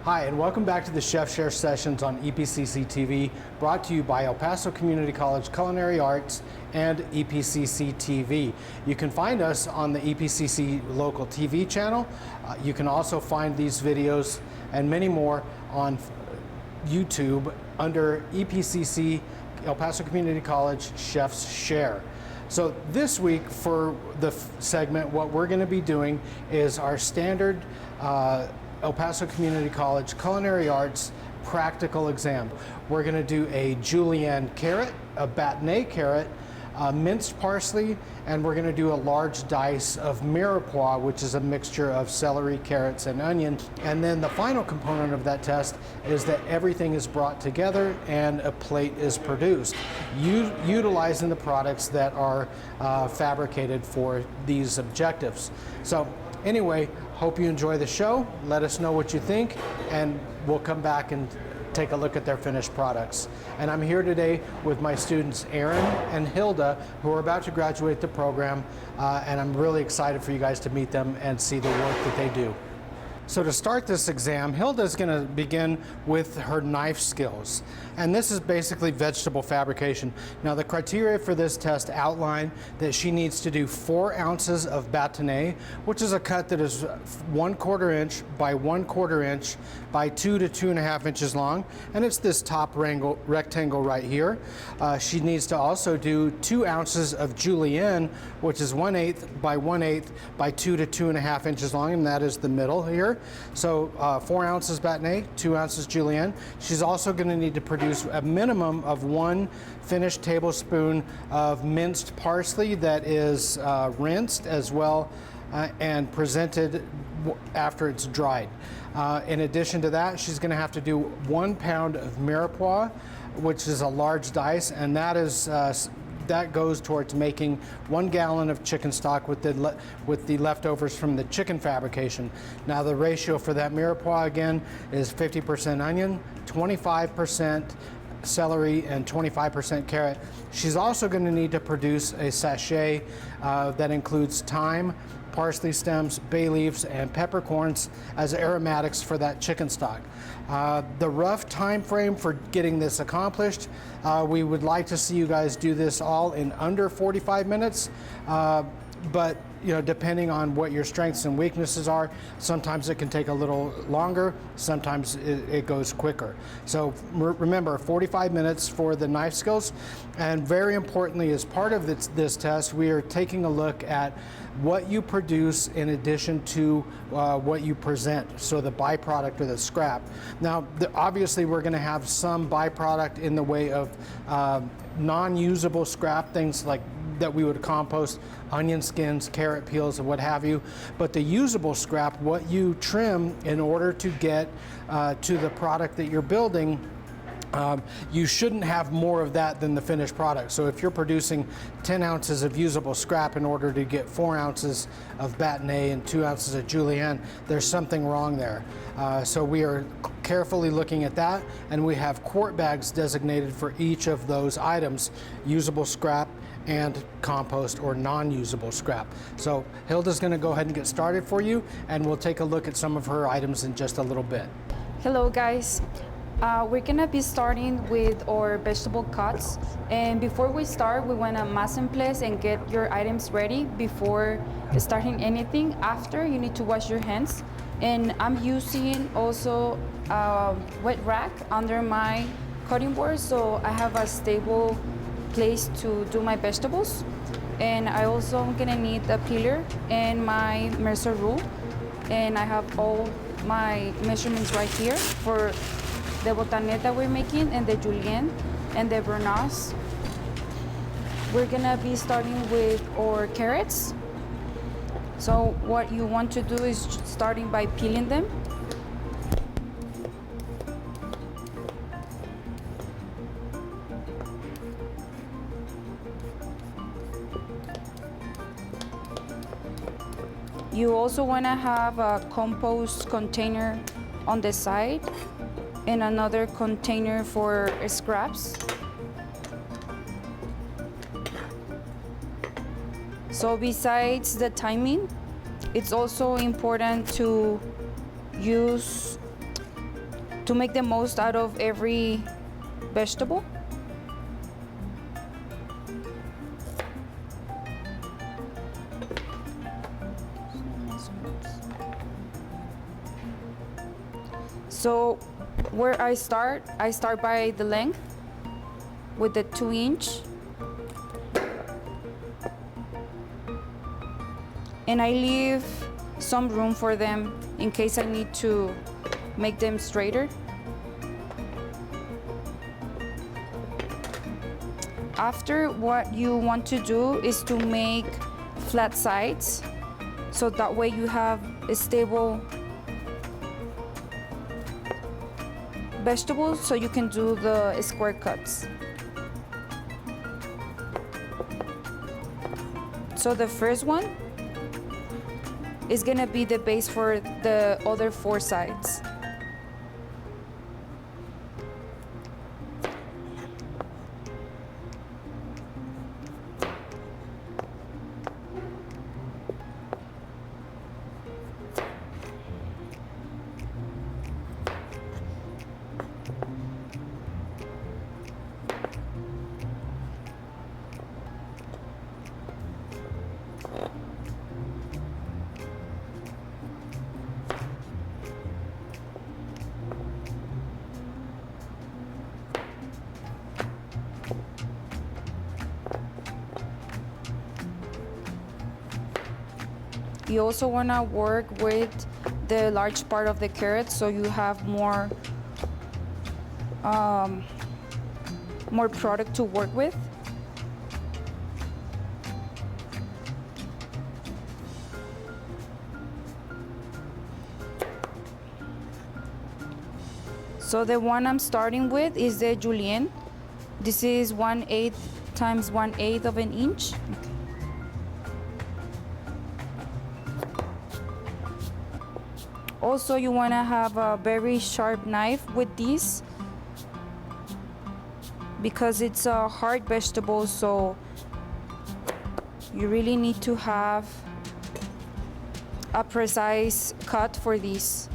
Hi, and welcome back to the Chef Share Sessions on EPCC TV, brought to you by El Paso Community College Culinary Arts and EPCC TV. You can find us on the EPCC local TV channel. You can also find these videos and many more on YouTube under EPCC El Paso Community College Chefs Share. So this week for the segment, what we're going to be doing is our standard El Paso Community College Culinary Arts practical exam. We're going to do a julienne carrot, a bâtonnet carrot, minced parsley, and we're going to do a large dice of mirepoix, which is a mixture of celery, carrots, and onion. And then the final component of that test is that everything is brought together and a plate is produced, utilizing the products that are fabricated for these objectives. So anyway, hope you enjoy the show. Let us know what you think, and we'll come back and take a look at their finished products. And I'm here today with my students Aaron and Hilda, who are about to graduate the program, and I'm really excited for you guys to meet them and see the work that they do. So to start this exam, Hilda is going to begin with her knife skills. And this is basically vegetable fabrication. Now the criteria for this test outline that she needs to do 4 ounces of bâtonnet, which is a cut that is 1/4 inch by 1/4 inch by 2 to 2.5 inches long. And it's this top rectangle right here. She needs to also do 2 ounces of julienne, which is 1/8 by 1/8 by 2 to 2.5 inches long, and that is the middle here. So 4 ounces bâtonnet, 2 ounces julienne. She's also going to need to produce a minimum of 1 finished tablespoon of minced parsley that is rinsed as well and presented after it's dried. In addition to that, she's going to have to do 1 pound of mirepoix, which is a large dice, and that is that goes towards making 1 gallon of chicken stock with the leftovers from the chicken fabrication. Now the ratio for that mirepoix again is 50% onion, 25% celery, and 25% carrot. She's also going to need to produce a sachet that includes thyme, parsley stems, bay leaves, and peppercorns as aromatics for that chicken stock. The rough time frame for getting this accomplished, we would like to see you guys do this all in under 45 minutes, but you know, depending on what your strengths and weaknesses are, sometimes it can take a little longer, sometimes it goes quicker. So remember, 45 minutes for the knife skills, and very importantly, as part of this test, we are taking a look at what you produce in addition to what you present, so the byproduct or the scrap. Now, obviously, we're going to have some byproduct in the way of non-usable scrap, things like that we would compost, onion skins, carrot peels, and what have you. But the usable scrap, what you trim in order to get to the product that you're building, you shouldn't have more of that than the finished product. So if you're producing 10 ounces of usable scrap in order to get 4 ounces of bâtonnet and 2 ounces of julienne, there's something wrong there. So we are carefully looking at that, and we have quart bags designated for each of those items, usable scrap and compost or non-usable scrap. So Hilda's going to go ahead and get started for you, and we'll take a look at some of her items in just a little bit. Hello guys. We're gonna be starting with our vegetable cuts, and before we start, we want to mass in place and get your items ready before starting anything. After, you need to wash your hands, and I'm using also a wet rack under my cutting board, so I have a stable place to do my vegetables. And I also am gonna need a peeler and my Mercer rule, and I have all my measurements right here for the bâtonnet that we're making, and the julienne and the béarnaise. We're gonna be starting with our carrots. So what you want to do is starting by peeling them. You also want to have a compost container on the side and another container for scraps. So besides the timing, it's also important to use to make the most out of every vegetable. So where I start by the length with the 2-inch. And I leave some room for them in case I need to make them straighter. After, what you want to do is to make flat sides, so that way you have a stable vegetables, so you can do the square cuts. So the first one is gonna be the base for the other 4 sides. You also want to work with the large part of the carrot, so you have more product to work with. So the one I'm starting with is the julienne. This is 1/8 times 1/8 of an inch. Also, you want to have a very sharp knife with this because it's a hard vegetable, so you really need to have a precise cut for this.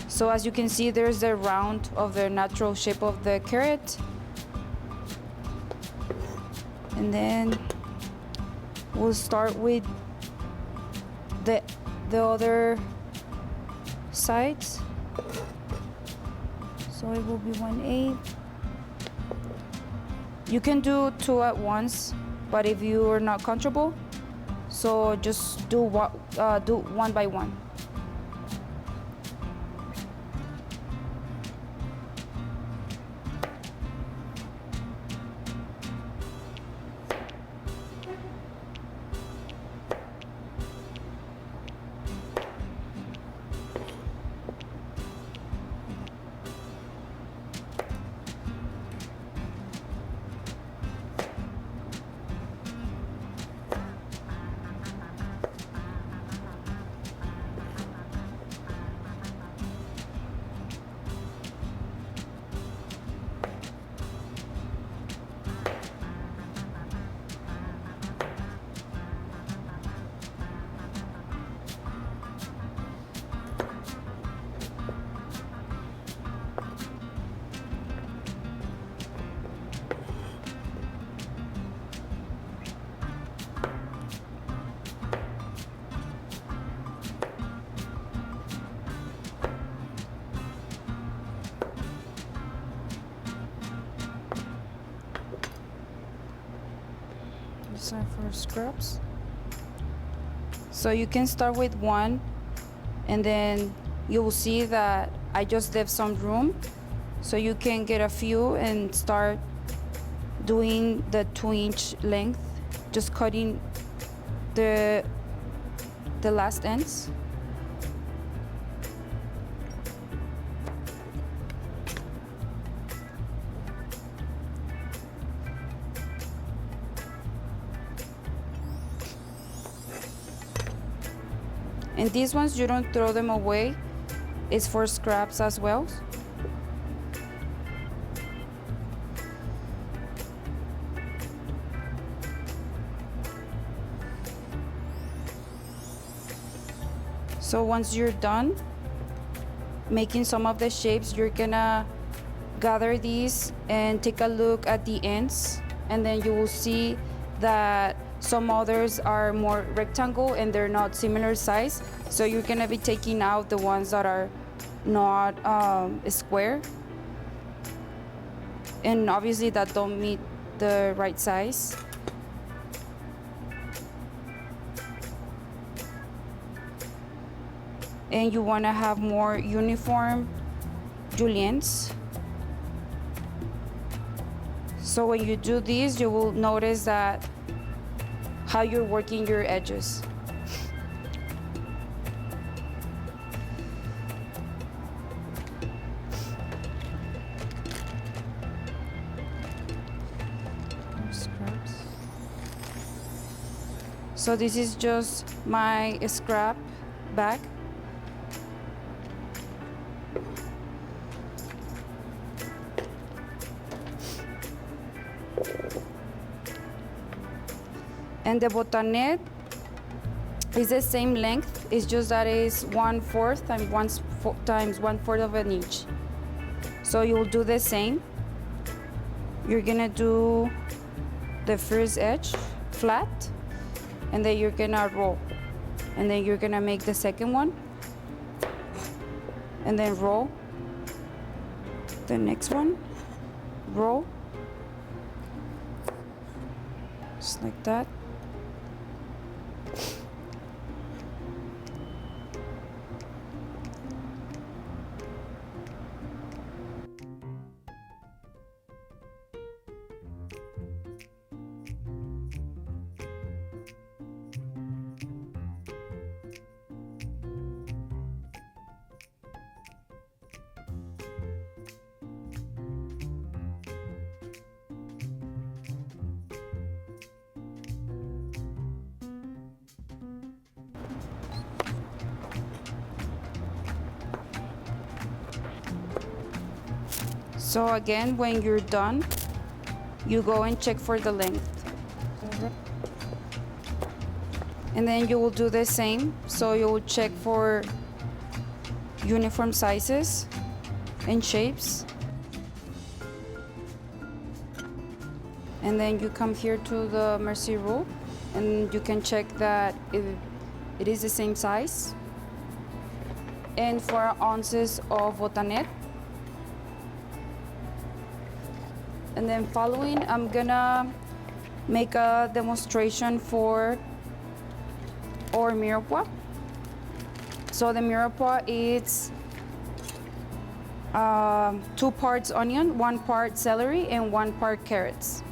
So as you can see, there's the round of the natural shape of the carrot. And then we'll start with the other sides. So it will be 1/8. You can do 2 at once, but if you are not comfortable, so just do one by one. Time for scraps. So you can start with one, and then you will see that I just left some room, so you can get a few and start doing the 2-inch length, just cutting the last ends. And these ones, you don't throw them away. It's for scraps as well. So once you're done, making some of the shapes, you're gonna gather these and take a look at the ends, and then you will see that some others are more rectangle and they're not similar size. So you're gonna be taking out the ones that are not square, and obviously that don't meet the right size. And you wanna have more uniform juliennes. So when you do this, you will notice that how you're working your edges. So this is just my scrap bag. And the botanet is the same length, it's just that it's 1/4 times 1/4 of an inch. So you'll do the same. You're gonna do the first edge flat, and then you're gonna roll. And then you're gonna make the second one, and then roll. The next one, roll. Just like that. So again, when you're done, you go and check for the length. And then you will do the same. So you will check for uniform sizes and shapes. And then you come here to the Mercy rule, and you can check that it is the same size. And 4 ounces of botanet. And then following, I'm gonna make a demonstration for our mirepoix. So the mirepoix is 2 parts onion, 1 part celery, and 1 part carrots.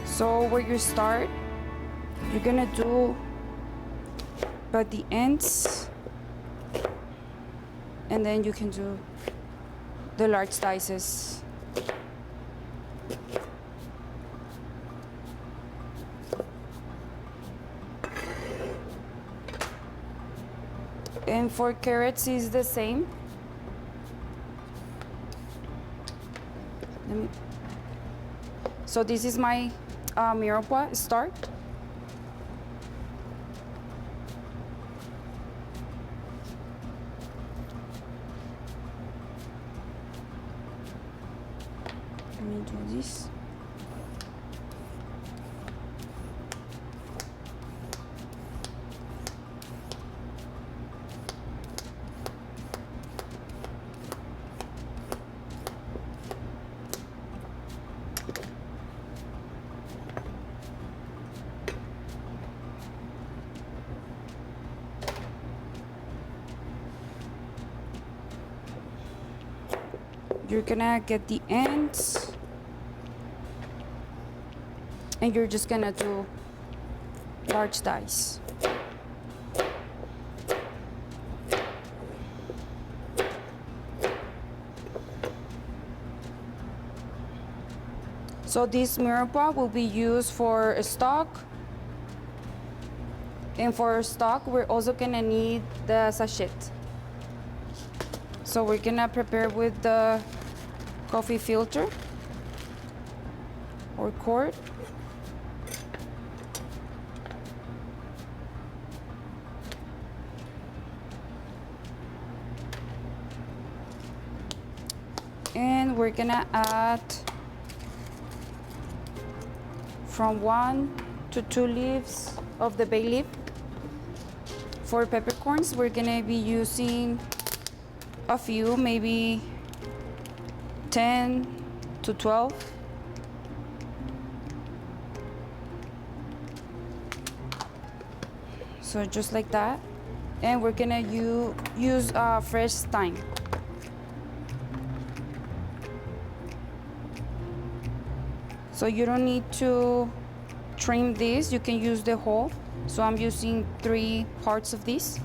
So where you start, you're gonna do by the ends, and then you can do the large slices. And for carrots is the same. So this is my mirepoix start. Let me do this. You're gonna get the ends and you're just gonna do large dice. So this mirepoix will be used for a stock, and for stock we're also gonna need the sachet. So we're gonna prepare with the coffee filter or quart. And we're gonna add from 1 to 2 leaves of the bay leaf. For peppercorns, we're gonna be using a few, maybe 10 to 12. So just like that. And we're gonna use fresh thyme. So you don't need to trim this, you can use the whole. So I'm using 3 parts of this.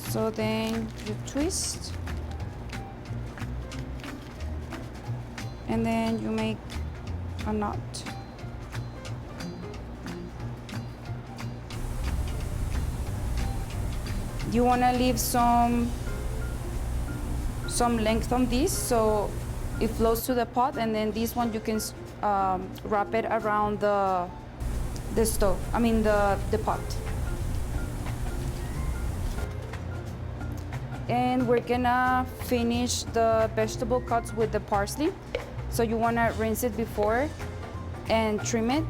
So then you twist, and then you make a knot. You want to leave some length on this so it flows to the pot, and then this one you can wrap it around the stove, the pot. And we're gonna finish the vegetable cuts with the parsley. So you wanna rinse it before and trim it.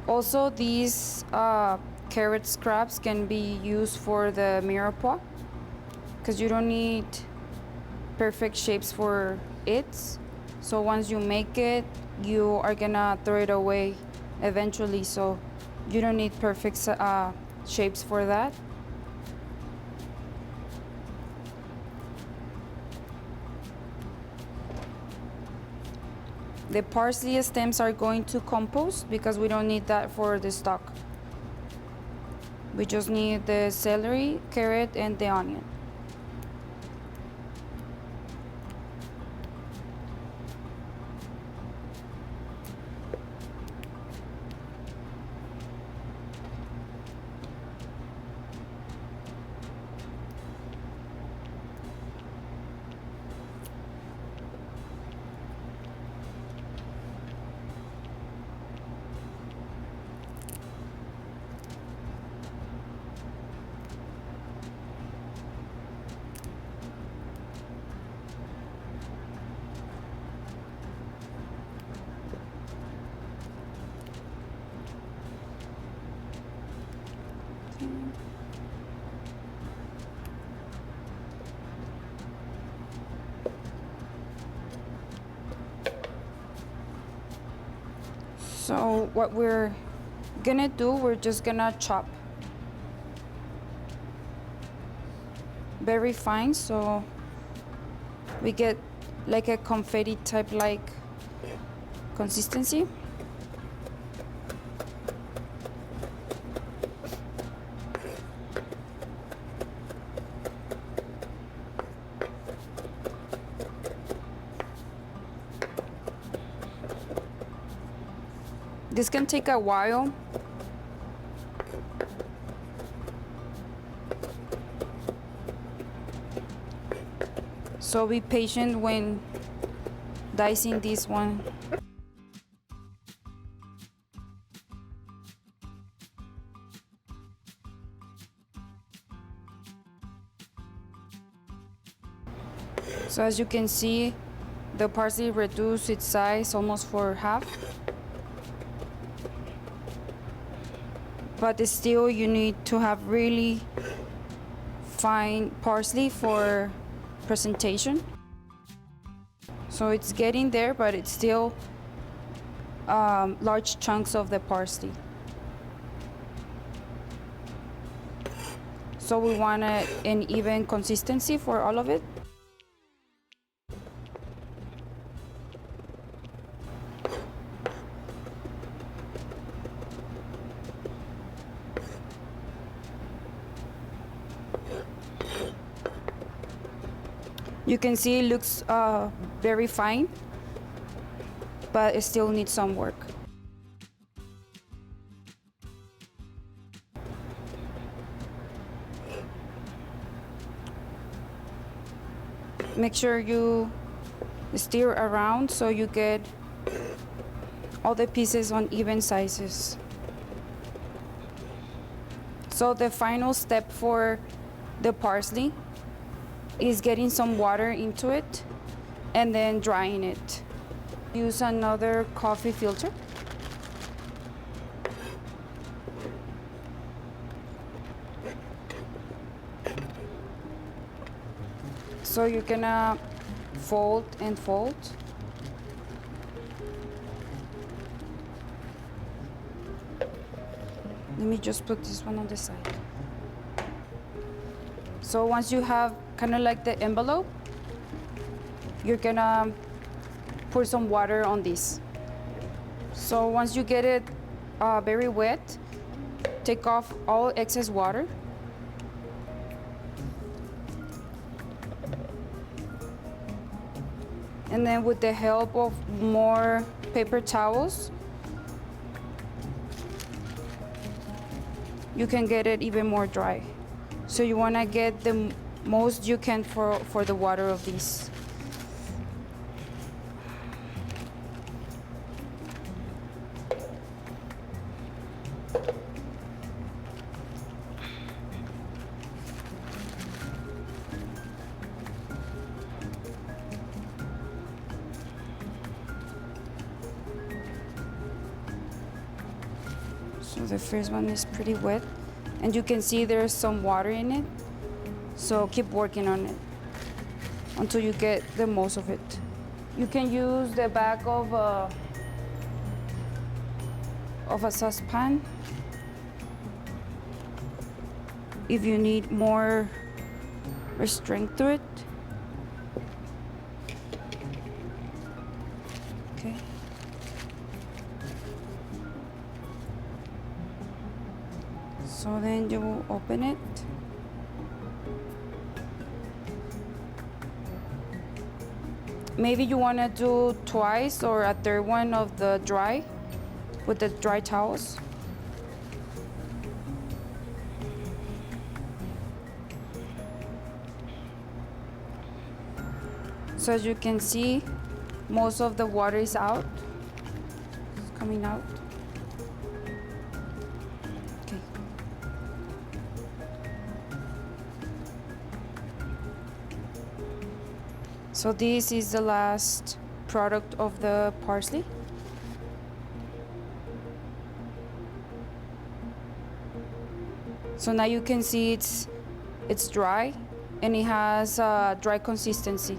Also, these carrot scraps can be used for the mirepoix because you don't need perfect shapes for it. So once you make it, you are gonna throw it away eventually. So you don't need perfect shapes for that. The parsley stems are going to compost because we don't need that for the stock. We just need the celery, carrot, and the onion. So what we're gonna do, we're just gonna chop very fine so we get like a confetti type like consistency. This can take a while. So be patient when dicing this one. So as you can see, the parsley reduced its size almost for half. But still you need to have really fine parsley for presentation. So it's getting there, but it's still large chunks of the parsley. So we want an even consistency for all of it. You can see it looks very fine, but it still needs some work. Make sure you stir around so you get all the pieces on even sizes. So the final step for the parsley is getting some water into it and then drying it. Use another coffee filter. So you're gonna fold and fold. Let me just put this one on the side. So once you have kind of like the envelope, you're gonna pour some water on this. So once you get it very wet, take off all excess water. And then with the help of more paper towels, you can get it even more dry. So you want to get the most you can for the water of these. So the first one is pretty wet, and you can see there's some water in it. So keep working on it until you get the most of it. You can use the back of a saucepan if you need more strength to it. Okay. So then you will open it. Maybe you want to do twice or a third one of the dry with the dry towels. So as you can see, most of the water is out. It's coming out. Okay. So this is the last product of the parsley. So now you can see it's dry and it has a dry consistency.